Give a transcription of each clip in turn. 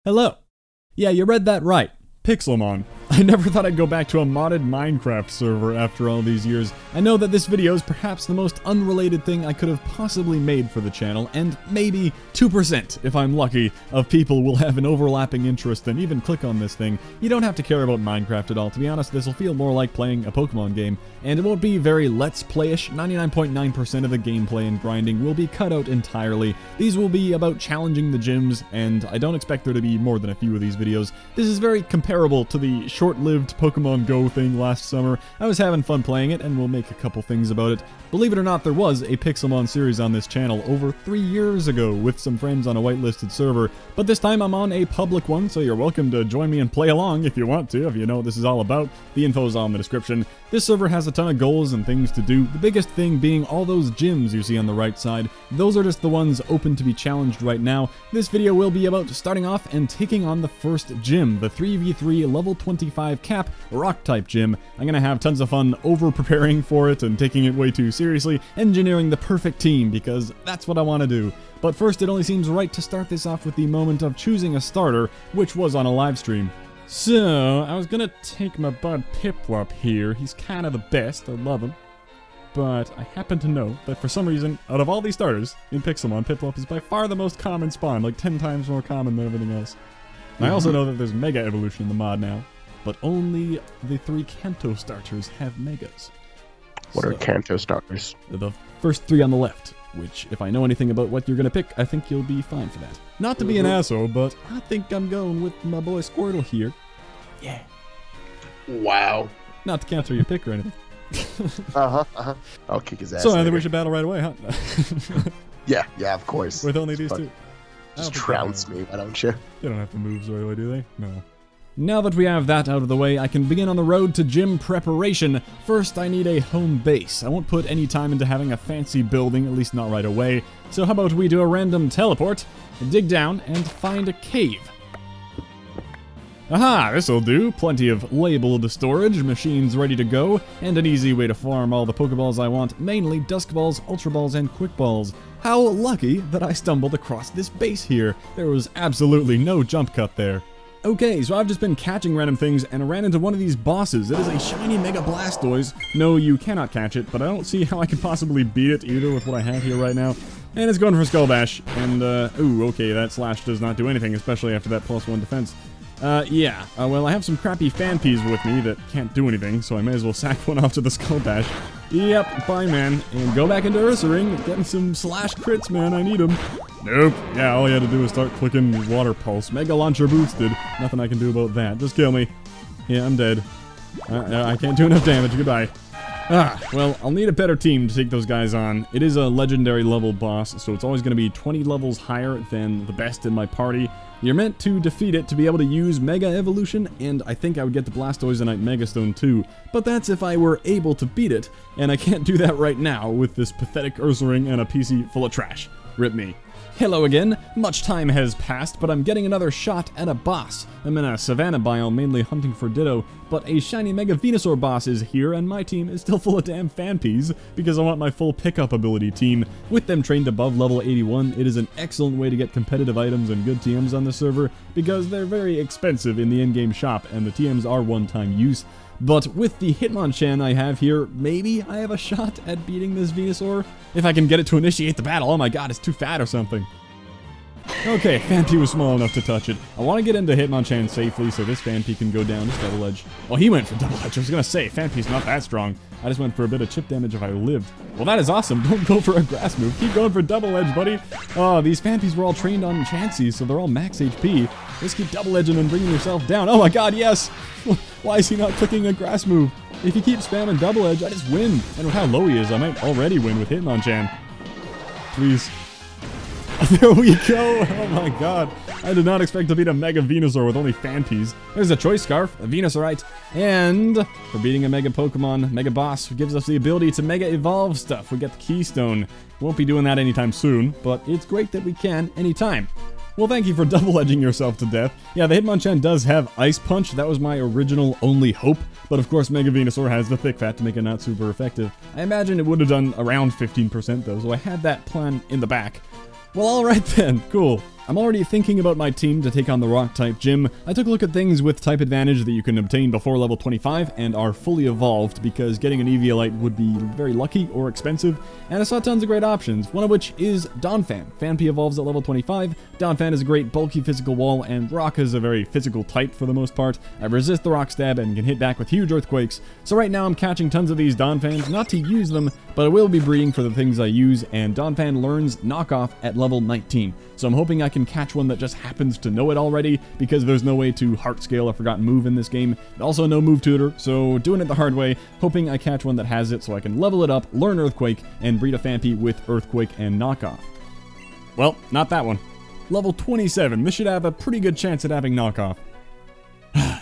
Hello. Yeah, you read that right. Pixelmon. I never thought I'd go back to a modded Minecraft server after all these years. I know that this video is perhaps the most unrelated thing I could have possibly made for the channel, and maybe 2%, if I'm lucky, of people will have an overlapping interest and even click on this thing. You don't have to care about Minecraft at all. To be honest, this will feel more like playing a Pokemon game, and it won't be very Let's Play-ish. 99.9% of the gameplay and grinding will be cut out entirely. These will be about challenging the gyms, and I don't expect there to be more than a few of these videos. This is very comparable to the short-lived Pokemon Go thing last summer. I was having fun playing it, and we'll make a couple things about it. Believe it or not, there was a Pixelmon series on this channel over 3 years ago with some friends on a whitelisted server, but this time I'm on a public one, so you're welcome to join me and play along if you want to, if you know what this is all about. The info's all in the description. This server has a ton of goals and things to do, the biggest thing being all those gyms you see on the right side. Those are just the ones open to be challenged right now. This video will be about starting off and taking on the first gym, the 3v3 level 25 cap rock-type gym. I'm gonna have tons of fun over-preparing for it and taking it way too seriously, engineering the perfect team, because that's what I want to do. But first, it only seems right to start this off with the moment of choosing a starter, which was on a live stream. So, I was gonna take my bud Piplup here. He's kind of the best, I love him. But I happen to know that for some reason, out of all these starters in Pixelmon, Piplup is by far the most common spawn, like 10 times more common than everything else. And I also know that there's Mega Evolution in the mod now, but only the 3 Kanto starters have Megas. What are Kanto starters? The first 3 on the left, which, if I know anything about what you're gonna pick, I think you'll be fine for that. Not to be an asshole, but I think I'm going with my boy Squirtle here. Yeah. Wow. Not to counter your pick or anything. I'll kick his ass. So I think later. we should battle right away, huh? Yeah, of course. With only these two. Just trounce me, why don't you? They don't have to move right away, do they? No. Now that we have that out of the way, I can begin on the road to gym preparation. First, I need a home base. I won't put any time into having a fancy building, at least not right away. So how about we do a random teleport, dig down, and find a cave. Aha, this'll do. Plenty of labeled storage, machines ready to go, and an easy way to farm all the Pokeballs I want, mainly Dusk Balls, Ultra Balls, and Quick Balls. How lucky that I stumbled across this base here. There was absolutely no jump cut there. Okay, so I've just been catching random things and ran into one of these bosses. It is a shiny Mega Blastoise. No, you cannot catch it, but I don't see how I can possibly beat it either with what I have here right now. And it's going for Skull Bash, and ooh, okay, that slash does not do anything, especially after that +1 defense. Well, I have some crappy Fanpeas with me that can't do anything, so I may as well sack one off to the Skull Bash. Yep, bye, man. And go back into Ursaring, getting some slash crits, man, I need them. Nope. Yeah, all you had to do was start clicking Water Pulse. Mega Launcher boosted. Nothing I can do about that. Just kill me. Yeah, I'm dead. I can't do enough damage. Goodbye. Well, I'll need a better team to take those guys on. It is a legendary level boss, so it's always going to be 20 levels higher than the best in my party. You're meant to defeat it to be able to use Mega Evolution, and I think I would get the Blastoiseite Megastone too. But that's if I were able to beat it, and I can't do that right now with this pathetic Ursaring and a PC full of trash. Rip me. Hello again. Much time has passed, but I'm getting another shot at a boss. I'm in a savanna biome mainly hunting for Ditto, but a shiny Mega Venusaur boss is here, and my team is still full of damn Fanpeas, because I want my full pickup ability team. With them trained above level 81, it is an excellent way to get competitive items and good TMs on the server, because they're very expensive in the in-game shop, and the TMs are one-time use. But with the Hitmonchan I have here, maybe I have a shot at beating this Venusaur? If I can get it to initiate the battle. Oh my god, it's too fat or something. Okay, Fanpea was small enough to touch it. I want to get into Hitmonchan safely so this Fanpea can go down. Just double edge. Oh, he went for double edge. I was going to say, Fanpea's not that strong. I just went for a bit of chip damage if I lived. Well, that is awesome. Don't go for a grass move. Keep going for double edge, buddy. Oh, these Fanpeas were all trained on Chansey, so they're all max HP. Just keep double edging and bringing yourself down. Oh my god, yes! Why is he not clicking a grass move? If you keep spamming double edge, I just win. And with how low he is, I might already win with Hitmonchan. Please. There we go! Oh my god. I did not expect to beat a Mega Venusaur with only Fanpeas. There's a Choice Scarf, a Venusaurite, and for beating a Mega Pokemon, Mega Boss gives us the ability to Mega Evolve stuff. We get the Keystone. Won't be doing that anytime soon, but it's great that we can anytime. Well, thank you for double edging yourself to death. Yeah, the Hitmonchan does have Ice Punch. That was my original only hope. But of course, Mega Venusaur has the Thick Fat to make it not super effective. I imagine it would have done around 15% though, so I had that plan in the back. Well, alright then, cool. I'm already thinking about my team to take on the Rock-type gym. I took a look at things with type advantage that you can obtain before level 25 and are fully evolved, because getting an Eviolite would be very lucky or expensive, and I saw tons of great options, one of which is Donphan. Phanpy evolves at level 25, Donphan is a great bulky physical wall, and Rock is a very physical type for the most part. I resist the Rock stab and can hit back with huge earthquakes, so right now I'm catching tons of these Donphans, not to use them, but I will be breeding for the things I use, and Donphan learns knockoff at level 19. So I'm hoping I can catch one that just happens to know it already, because there's no way to heart scale a forgotten move in this game. Also no move tutor, so doing it the hard way, hoping I catch one that has it so I can level it up, learn Earthquake, and breed a Phanpy with Earthquake and knockoff. Well, not that one. Level 27, this should have a pretty good chance at having knockoff.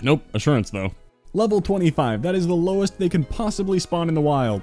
Nope, assurance though. Level 25, that is the lowest they can possibly spawn in the wild.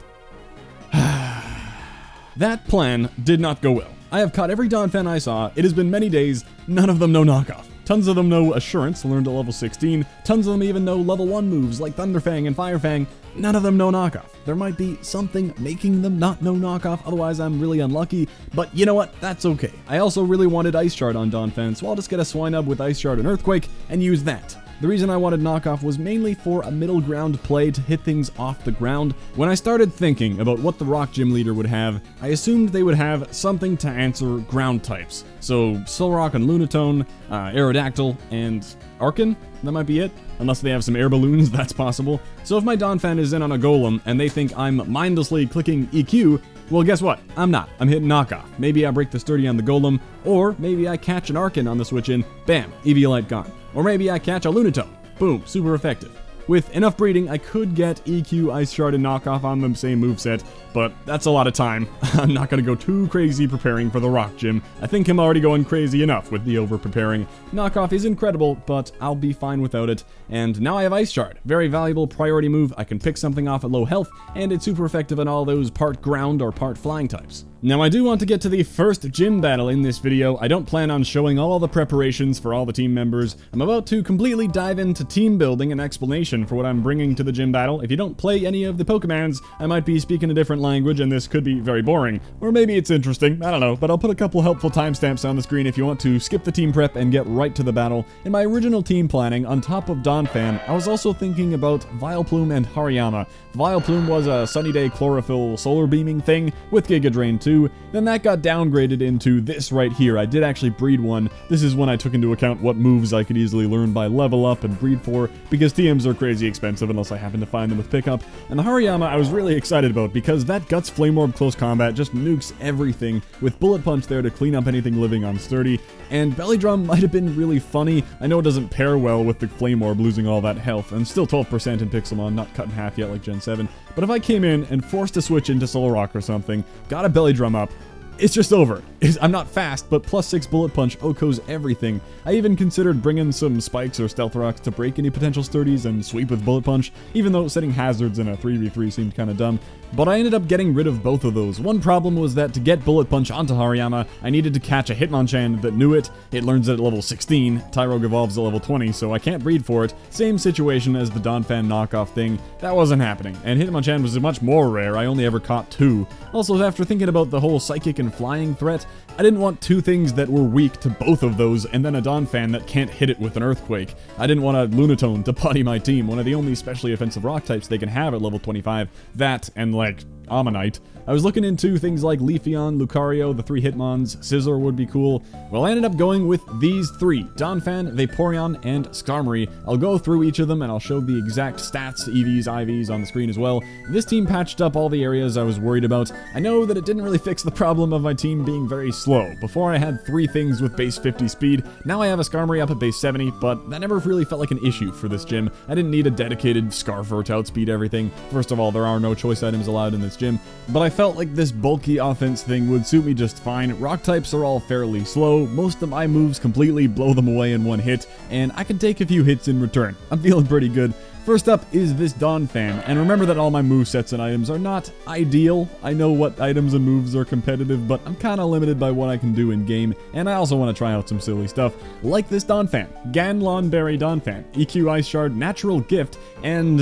That plan did not go well. I have caught every Donphan I saw, it has been many days, none of them know knockoff. Tons of them know Assurance, learned at level 16, tons of them even know level 1 moves like Thunderfang and Firefang, none of them know knockoff. There might be something making them not know knockoff, otherwise I'm really unlucky, but you know what, that's okay. I also really wanted Ice Shard on Donphan, so I'll just get a Swinub with Ice Shard and Earthquake and use that. The reason I wanted knockoff was mainly for a middle ground play to hit things off the ground. When I started thinking about what the Rock Gym leader would have, I assumed they would have something to answer ground types. So Solrock and Lunatone, Aerodactyl, and Archon, that might be it. Unless they have some air balloons, that's possible. So if my Donphan is in on a Golem and they think I'm mindlessly clicking EQ, well, guess what? I'm not. I'm hitting knockoff. Maybe I break the sturdy on the Golem, or maybe I catch an Archon on the switch in, bam, Eviolite gone. Or maybe I catch a Lunatone, boom, super effective. With enough breeding, I could get EQ, Ice Shard, and knockoff on the same moveset, but that's a lot of time. I'm not going to go too crazy preparing for the Rock Gym. I think I'm already going crazy enough with the over-preparing. Knockoff is incredible, but I'll be fine without it. And now I have Ice Shard. Very valuable priority move. I can pick something off at low health, and it's super effective on all those part ground or part flying types. Now I do want to get to the first gym battle in this video. I don't plan on showing all the preparations for all the team members. I'm about to completely dive into team building and explanation for what I'm bringing to the gym battle. If you don't play any of the Pokemons, I might be speaking a different language and this could be very boring. Or maybe it's interesting, I don't know, but I'll put a couple helpful timestamps on the screen if you want to skip the team prep and get right to the battle. In my original team planning, on top of Donphan, I was also thinking about Vileplume and Hariyama. Vileplume was a Sunny Day Chlorophyll solar beaming thing with Giga Drain 2. Then that got downgraded into this right here. I did actually breed one. This is when I took into account what moves I could easily learn by level up and breed for, because TMs are crazy expensive unless I happen to find them with pickup. And the Hariyama I was really excited about because that Guts Flame Orb close combat just nukes everything, with Bullet Punch there to clean up anything living on Sturdy. And Belly Drum might have been really funny. I know it doesn't pair well with the Flame Orb losing all that health, and still 12% in Pixelmon, not cut in half yet like Gen 7. But if I came in and forced a switch into Solrock or something, got a Belly Drum up, it's just over. I'm not fast, but +6 Bullet Punch OHKOs everything. I even considered bringing some Spikes or Stealth Rocks to break any potential sturdies and sweep with Bullet Punch, even though setting hazards in a 3v3 seemed kinda dumb. But I ended up getting rid of both of those. One problem was that to get Bullet Punch onto Hariyama, I needed to catch a Hitmonchan that knew it. It learns it at level 16, Tyrogue evolves at level 20, so I can't breed for it. Same situation as the Donphan knockoff thing. That wasn't happening, and Hitmonchan was much more rare. I only ever caught 2. Also, after thinking about the whole Psychic and Flying threat, I didn't want 2 things that were weak to both of those, and then a Donphan that can't hit it with an Earthquake. I didn't want a Lunatone to putty my team, one of the only specially offensive rock types they can have at level 25. That, and like, Ammonite. I was looking into things like Leafeon, Lucario, the 3 Hitmons, S0ur would be cool. Well, I ended up going with these 3, Donphan, Vaporeon, and Skarmory. I'll go through each of them and I'll show the exact stats, EVs, IVs on the screen as well. This team patched up all the areas I was worried about. I know that it didn't really fix the problem of my team being very slow. Before I had 3 things with base 50 speed, now I have a Skarmory up at base 70, but that never really felt like an issue for this gym. I didn't need a dedicated Scarfer to outspeed everything. First of all, there are no choice items allowed in this gym, but I felt like this bulky offense thing would suit me just fine. Rock types are all fairly slow, most of my moves completely blow them away in one hit, and I can take a few hits in return. I'm feeling pretty good. First up is this Donphan, and remember that all my movesets and items are not ideal. I know what items and moves are competitive, but I'm kinda limited by what I can do in game, and I also want to try out some silly stuff, like this Donphan. Ganlonberry Donphan, EQ Ice Shard, Natural Gift, and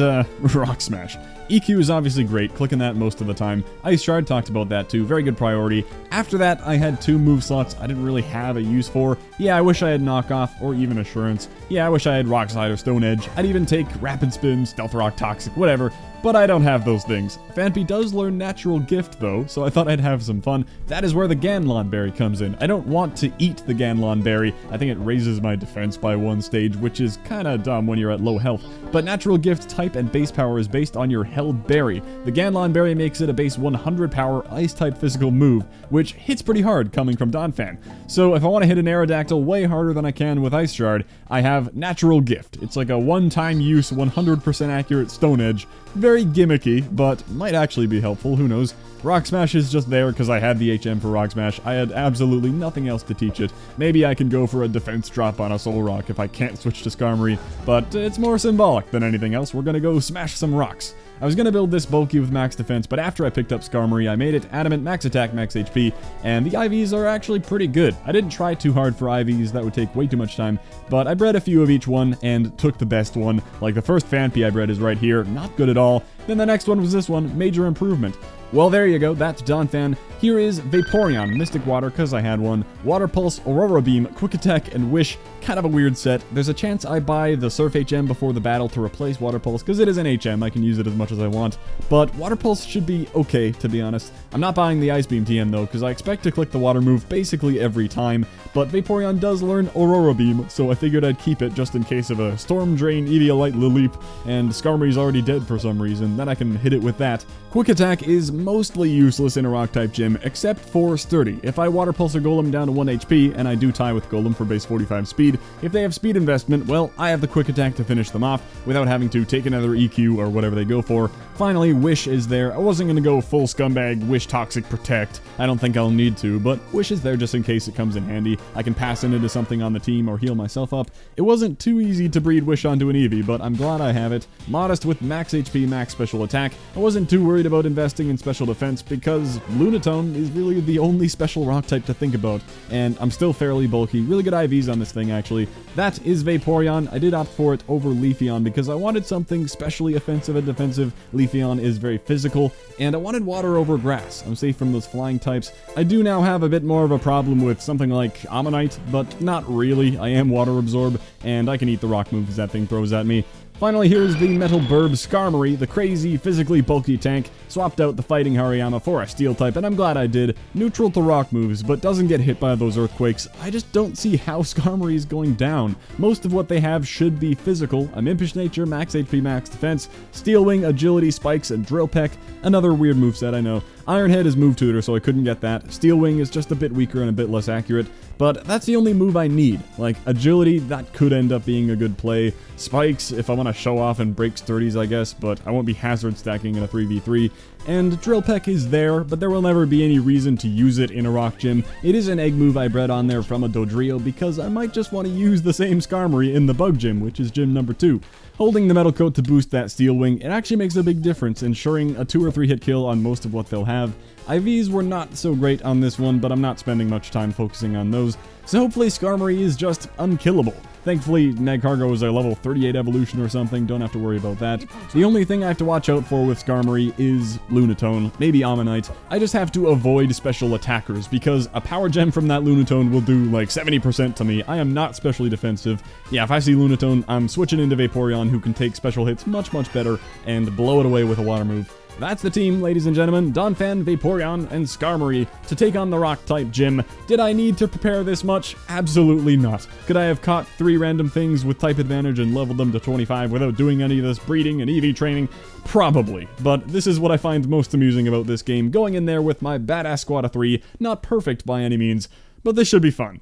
Rock Smash. EQ is obviously great, clicking that most of the time. Ice Shard, talked about that too, very good priority. After that, I had 2 move slots I didn't really have a use for. Yeah, I wish I had Knockoff, or even Assurance. Yeah, I wish I had Rock Slide or Stone Edge. I'd even take Rapid Spin, Stealth Rock, Toxic, whatever. But I don't have those things. Phanpy does learn Natural Gift though, so I thought I'd have some fun. That is where the Ganlon Berry comes in. I don't want to eat the Ganlon Berry. I think it raises my defense by 1 stage, which is kinda dumb when you're at low health. But Natural Gift type and base power is based on your held berry. The Ganlon Berry makes it a base 100 power Ice type physical move, which hits pretty hard coming from Donphan. So if I want to hit an Aerodactyl way harder than I can with Ice Shard, I have Natural Gift. It's like a one-time use, 100% accurate Stone Edge. Very gimmicky, but might actually be helpful, who knows. Rock Smash is just there because I had the HM for Rock Smash. I had absolutely nothing else to teach it. Maybe I can go for a defense drop on a Soul Rock if I can't switch to Skarmory, but it's more symbolic than anything else. We're gonna go smash some rocks. I was gonna build this bulky with max defense, but after I picked up Skarmory, I made it adamant, max attack, max HP, and the IVs are actually pretty good. I didn't try too hard for IVs, that would take way too much time, but I bred a few of each one and took the best one. Like the first Phanpy I bred is right here, not good at all. Then the next one was this one, major improvement. Well, there you go, that's Donphan. Here is Vaporeon, Mystic Water, because I had one, Water Pulse, Aurora Beam, Quick Attack, and Wish. Kind of a weird set. There's a chance I buy the Surf HM before the battle to replace Water Pulse, because it is an HM, I can use it as much as I want. But Water Pulse should be okay, to be honest. I'm not buying the Ice Beam TM though, because I expect to click the Water move basically every time. But Vaporeon does learn Aurora Beam, so I figured I'd keep it just in case of a Storm Drain, Eviolite, Lileep, and Skarmory's already dead for some reason, then I can hit it with that. Quick Attack is mostly useless in a Rock-type gym, except for Sturdy. If I Water Pulse a Golem down to 1 HP, and I do tie with Golem for base 45 speed, if they have speed investment, well, I have the Quick Attack to finish them off, without having to take another EQ or whatever they go for. Finally, Wish is there. I wasn't gonna go full scumbag, Wish Toxic Protect. I don't think I'll need to, but Wish is there just in case it comes in handy. I can pass it into something on the team or heal myself up. It wasn't too easy to breed Wish onto an Eevee, but I'm glad I have it. Modest with max HP, max special attack. I wasn't too worried about investing in special defense because Lunatone is really the only special rock type to think about, and I'm still fairly bulky. Really good IVs on this thing, actually. That is Vaporeon. I did opt for it over Leafeon because I wanted something specially offensive and defensive. Leafeon is very physical, and I wanted water over grass. I'm safe from those flying types. I do now have a bit more of a problem with something like Ammonite, but not really. I am water absorb, and I can eat the rock moves that thing throws at me. Finally, here's the Metal Burb Skarmory, the crazy, physically bulky tank. Swapped out the Fighting Hariyama for a Steel type, and I'm glad I did. Neutral to rock moves, but doesn't get hit by those earthquakes. I just don't see how Skarmory is going down. Most of what they have should be physical. I'm Impish Nature, max HP, max defense, Steel Wing, Agility, Spikes, and Drill Peck. Another weird moveset, I know. Iron Head is Move Tutor, so I couldn't get that. Steel Wing is just a bit weaker and a bit less accurate, but that's the only move I need. Like, Agility, that could end up being a good play. Spikes, if I want to show off and break sturdies, I guess, but I won't be hazard stacking in a 3v3. And Drill Peck is there, but there will never be any reason to use it in a rock gym. It is an egg move I bred on there from a Dodrio because I might just want to use the same Skarmory in the bug gym, which is gym number 2. Holding the Metal Coat to boost that Steel Wing, it actually makes a big difference, ensuring a 2 or 3 hit kill on most of what they'll have. IVs were not so great on this one, but I'm not spending much time focusing on those, so hopefully Skarmory is just unkillable. Thankfully, Magcargo is a level 38 evolution or something, don't have to worry about that. The only thing I have to watch out for with Skarmory is Lunatone, maybe Ammonite. I just have to avoid special attackers, because a power gem from that Lunatone will do like 70% to me. I am not specially defensive. Yeah, if I see Lunatone, I'm switching into Vaporeon, who can take special hits much better and blow it away with a water move. That's the team, ladies and gentlemen. Donphan, Vaporeon, and Skarmory to take on the Rock-type gym. Did I need to prepare this much? Absolutely not. Could I have caught 3 random things with type advantage and leveled them to 25 without doing any of this breeding and EV training? Probably. But this is what I find most amusing about this game, going in there with my badass squad of 3. Not perfect by any means, but this should be fun.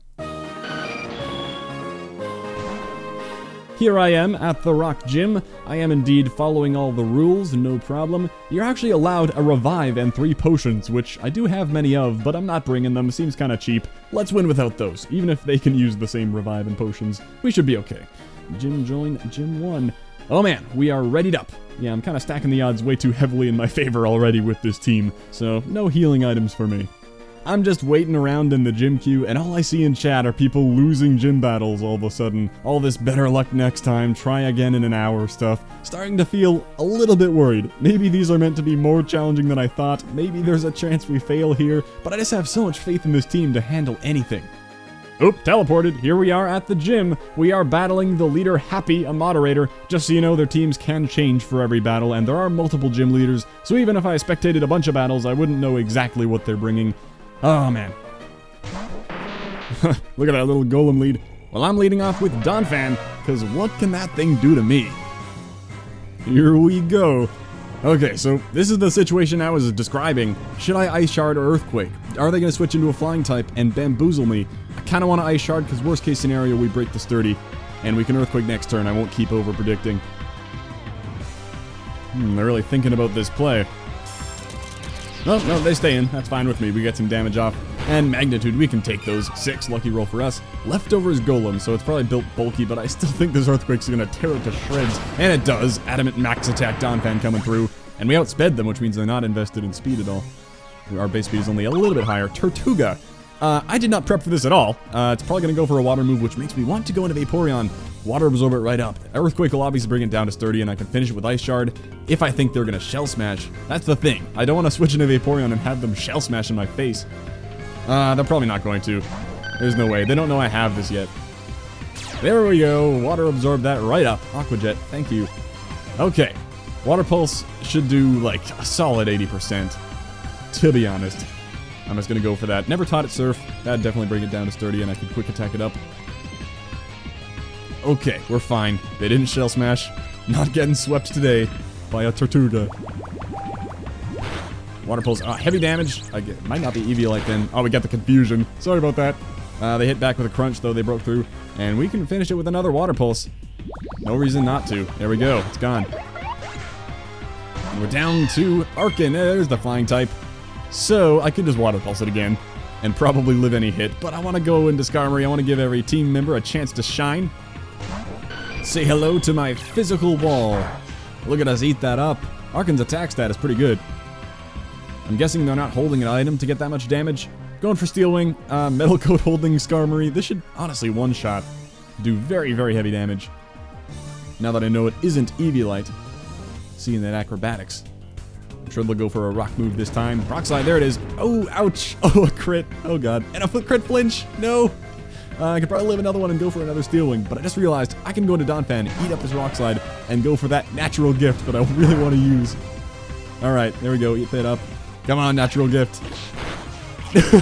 Here I am at the Rock Gym. I am indeed following all the rules, no problem. You're actually allowed a revive and 3 potions, which I do have many of, but I'm not bringing them, seems kinda cheap. Let's win without those, even if they can use the same revive and potions. We should be okay. Gym join, Gym 1. Oh man, we are readied up. Yeah, I'm kinda stacking the odds way too heavily in my favor already with this team, so no healing items for me. I'm just waiting around in the gym queue, and all I see in chat are people losing gym battles all of a sudden. All this better luck next time, try again in an hour stuff. Starting to feel a little bit worried. Maybe these are meant to be more challenging than I thought. Maybe there's a chance we fail here, but I just have so much faith in this team to handle anything. Oop, teleported. Here we are at the gym. We are battling the leader Happy, a moderator. Just so you know, their teams can change for every battle, and there are multiple gym leaders, so even if I spectated a bunch of battles, I wouldn't know exactly what they're bringing. Oh, man. Look at that little golem lead. Well, I'm leading off with Donphan, because what can that thing do to me? Here we go. Okay, so this is the situation I was describing. Should I Ice Shard or Earthquake? Are they going to switch into a flying type and bamboozle me? I kind of want to Ice Shard because worst case scenario, we break the sturdy, and we can Earthquake next turn. I won't keep over-predicting. They're really thinking about this play. Oh, no, they stay in. That's fine with me. We get some damage off. And Magnitude, we can take those. 6, lucky roll for us. Leftovers Golem, so it's probably built bulky, but I still think this Earthquake's going to tear it to shreds. And it does. Adamant Max Attack Donphan coming through. And we outsped them, which means they're not invested in speed at all. Our base speed is only a little bit higher. Tortuga. I did not prep for this at all. It's probably going to go for a water move, which makes me want to go into Vaporeon. Water absorb it right up. Earthquake will obviously bring it down to sturdy, and I can finish it with Ice Shard if I think they're going to Shell Smash. That's the thing. I don't want to switch into Vaporeon and have them Shell Smash in my face. They're probably not going to. There's no way. They don't know I have this yet. There we go. Water absorb that right up. Aqua Jet, thank you. Okay. Water Pulse should do, like, a solid 80%. To be honest. I'm just going to go for that. Never taught it Surf. That'd definitely bring it down to sturdy, and I could quick attack it up. Okay, we're fine. They didn't Shell Smash. Not getting swept today by a Tortuga. Water Pulse. Heavy damage. Might not be Eviolite then. Oh, we got the confusion. Sorry about that. They hit back with a crunch, though. They broke through. And we can finish it with another Water Pulse. No reason not to. There we go. It's gone. And we're down to Arkin. There's the flying type. So, I could just Water Pulse it again. And probably live any hit. But I want to go into Skarmory. I want to give every team member a chance to shine. Say hello to my physical wall. Look at us eat that up. Arkin's attack stat is pretty good. I'm guessing they're not holding an item to get that much damage. Going for Steel Wing. Metal Coat holding Skarmory. This should honestly one-shot. Do very, very heavy damage. Now that I know it isn't Eviolite. Seeing that acrobatics. I'm sure they'll go for a rock move this time. Rock Slide, there it is. Oh, ouch. Oh, a crit. Oh, God. And a crit flinch. No. I could probably live another one and go for another Steel Wing, but I just realized I can go to Donphan, eat up his Rock Slide, and go for that natural gift that I really want to use. Alright, there we go. Eat that up. Come on, natural gift.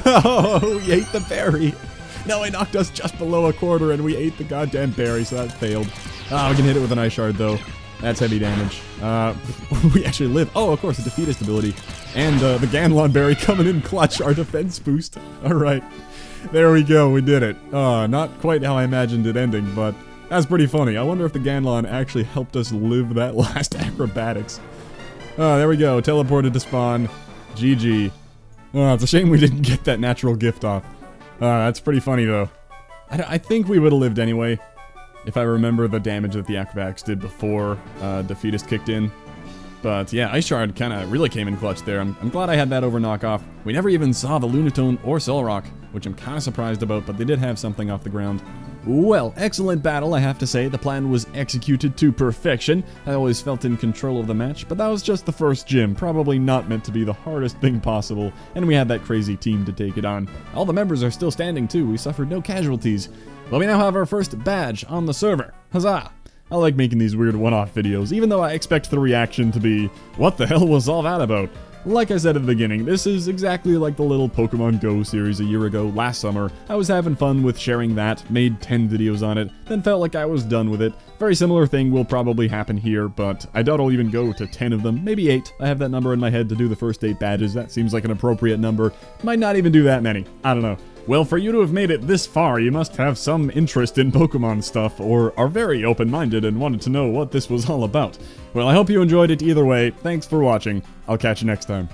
Oh, we ate the berry. No, it knocked us just below a quarter, and we ate the goddamn berry, so that failed. We can hit it with an Ice Shard, though. That's heavy damage. We actually live. Oh, of course, a Defeatist ability. And the Ganlon berry coming in clutch, our defense boost. Alright. There we go, we did it. Not quite how I imagined it ending, but that's pretty funny. I wonder if the Ganlon actually helped us live that last acrobatics. There we go, teleported to spawn. GG. It's a shame we didn't get that natural gift off. That's pretty funny, though. I think we would have lived anyway, if I remember the damage that the acrobatics did before Defeatist kicked in. But yeah, Ice Shard kind of really came in clutch there. I'm glad I had that over knockoff. We never even saw the Lunatone or Solrock, which I'm kind of surprised about, but they did have something off the ground. Well, excellent battle, I have to say. The plan was executed to perfection. I always felt in control of the match, but that was just the first gym. Probably not meant to be the hardest thing possible, and we had that crazy team to take it on. All the members are still standing too. We suffered no casualties. But we now have our first badge on the server. Huzzah! I like making these weird one-off videos, even though I expect the reaction to be, what the hell was all that about? Like I said at the beginning, this is exactly like the little Pokemon Go series a year ago, last summer. I was having fun with sharing that, made 10 videos on it, then felt like I was done with it. Very similar thing will probably happen here, but I doubt I'll even go to 10 of them, maybe 8. I have that number in my head to do the first 8 badges, that seems like an appropriate number. Might not even do that many, I don't know. Well, for you to have made it this far, you must have some interest in Pokemon stuff, or are very open-minded and wanted to know what this was all about. Well, I hope you enjoyed it either way. Thanks for watching. I'll catch you next time.